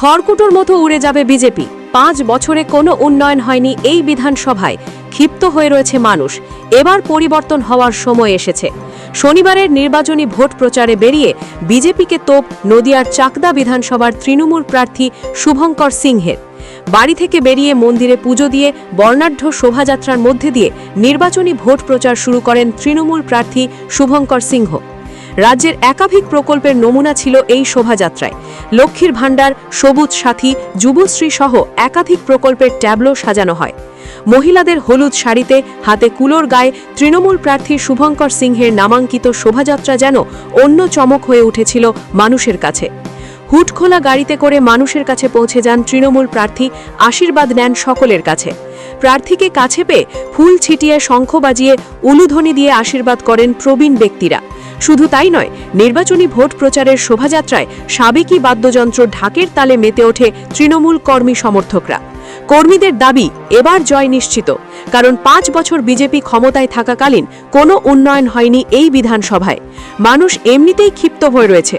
খড়কুটোর মতো উড়ে যাবে বিজেপি। 5 বছরে কোনো উন্নয়ন হয়নি এই বিধানসভায়। ক্ষিপ্ত হয়ে রয়েছে মানুষ। এবার পরিবর্তন হওয়ার সময় এসেছে। শনিবারের নির্বাচনী ভোট প্রচারে বেরিয়ে বিজেপিকে তোপ নদিয়ার চাকদা বিধানসভার তৃণমূল প্রার্থী শুভঙ্কর সিংহের। বাড়ি থেকে বেরিয়ে মন্দিরে পুজো দিয়ে বর্ণাঢ্য শোভাযাত্রার মধ্যে দিয়ে নির্বাচনী ভোট প্রচার শুরু করেন তৃণমূল প্রার্থী শুভঙ্কর সিংহ। রাজ্যের একাধিক প্রকল্পের নমুনা ছিল এই শোভাযাত্রায়। লক্ষ্মীর ভাণ্ডার, সবুজ সাথী, যুবশ্রী সহ একাধিক প্রকল্পের ট্যাবলো সাজানো হয়। মহিলাদের হলুদ শাড়িতে, হাতে কুলোর গায়ে তৃণমূল প্রার্থী শুভঙ্কর সিংহের নামাঙ্কিত শোভাযাত্রা যেন অন্য চমক হয়ে উঠেছিল মানুষের কাছে। হুটখোলা গাড়িতে করে মানুষের কাছে পৌঁছে যান তৃণমূল প্রার্থী, আশীর্বাদ নেন সকলের কাছে। প্রার্থীকে কাছে পেয়ে ফুল ছিটিয়ে, শঙ্খ বাজিয়ে, উলুধ্বনি দিয়ে আশীর্বাদ করেন প্রবীণ ব্যক্তিরা। শুধু তাই নয়, নির্বাচনী ভোট প্রচারের শোভাযাত্রায় সাবেকি বাদ্যযন্ত্র ঢাকের তালে মেতে ওঠে তৃণমূল কর্মী সমর্থকরা। কর্মীদের দাবি, এবার জয় নিশ্চিত, কারণ 5 বছর বিজেপি ক্ষমতায় থাকাকালীন কোনো উন্নয়ন হয়নি এই বিধানসভায়। মানুষ এমনিতেই ক্ষিপ্ত হয়ে রয়েছে।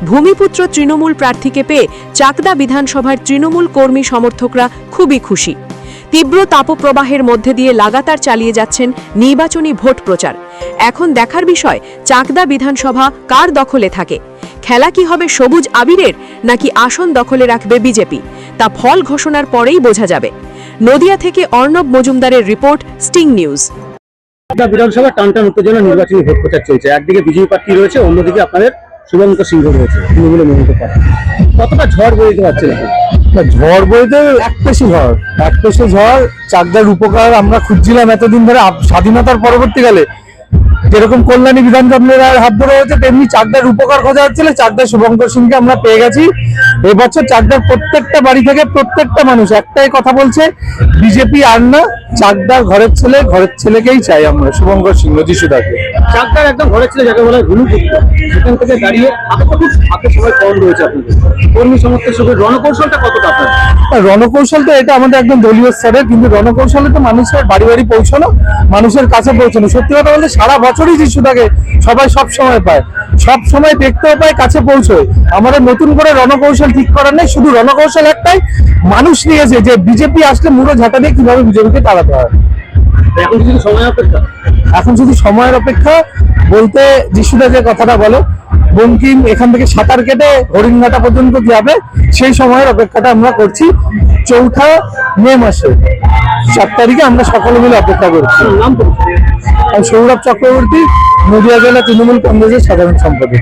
ভূমিপুত্র তৃণমূল প্রার্থীকে পেয়ে চাকদা বিধানসভার তৃণমূল কর্মী সমর্থকরা খুবই খুশি। তীব্র তাপপ্রবাহের মধ্যে দিয়ে লাগাতার চালিয়ে যাচ্ছেন নির্বাচনী ভোট প্রচার। এখন দেখার বিষয়, চাকদা বিধানসভা কার দখলে থাকে। খেলা কি হবে সবুজ আবিরের, নাকি আসন দখলে রাখবে বিজেপি, তা ফল ঘোষণার পরেই বোঝা যাবে। নদিয়া থেকে অর্ণব মজুমদারের রিপোর্ট, স্টিং নিউজ। বিধানসভা টানটান উত্তেজনা নির্বাচনী ভোট প্রচার চলছে। একদিকে বিজেপি প্রার্থী রয়েছে, অন্যদিকে আপনাদের শুভঙ্কর সিংহ রয়েছে, তৃণমূলের মনোনীত প্রার্থী। কতটা ঝড় বইতে পারছে? ঝড় বইতে এক পেশে ঝড়। চাকদার উপকার আমরা খুঁজছিলাম এতদিন ধরে। স্বাধীনতার পরবর্তীকালে যেরকম কল্যাণী বিধানচন্দ্রের হাত ধরে হয়েছে, তেমনি চাকদার উপকার খোঁজা হচ্ছিল। চাকদার শুভঙ্কর সিংকে আমরা পেয়ে গেছি। এবছর চাকদার প্রত্যেকটা বাড়ি থেকে প্রত্যেকটা মানুষ একটাই কথা বলছে, বিজেপি আর না, চাকদার ঘরের ছেলেকেই চাই আমরা, শুভঙ্কর সিংহ যিশুদাকে। চাকদার একদম ঘরের ছেলে যাকে বলা হয় ভূমিপুত্র, সেখান থেকে দাঁড়িয়ে হাতে সময় কম রয়েছে আপনাদের কর্মী সমর্থকের সঙ্গে। রণকৌশলটা কতটা আপনার? রণকৌশল তো এটা আমাদের একদম দলীয় স্তরের, কিন্তু রণকৌশলে তো মানুষের বাড়ি বাড়ি পৌঁছানো, মানুষের কাছে পৌঁছানো। সত্যি কথা বলতে সারা বছরই যিশুদাকে সবাই সব সময় পায়, সব সময় দেখতেও পায়, কাছে পৌঁছয়। আমাদের নতুন করে রণকৌশল ঠিক করার নেই, শুধু রণকৌশল একটাই, মানুষ নিয়েছে যে বিজেপি আসলে মুড়ো ঝাঁটা দিয়ে কিভাবে বিজেপিকে তাড়াতে হয়। এখন শুধু সময়ের অপেক্ষা বলতে যিশুদা যে কথাটা বলে, বঙ্কিম এখান থেকে সাঁতার কেটে হরিণঘাটা পর্যন্ত যাবে, সেই সময়ের অপেক্ষাটা আমরা করছি। 4 মে মাসে 7 তারিখে আমরা সকলে মিলে অপেক্ষা করছি। সৌরভ চক্রবর্তী, নদিয়া জেলা তৃণমূল কংগ্রেসের সাধারণ সম্পাদক।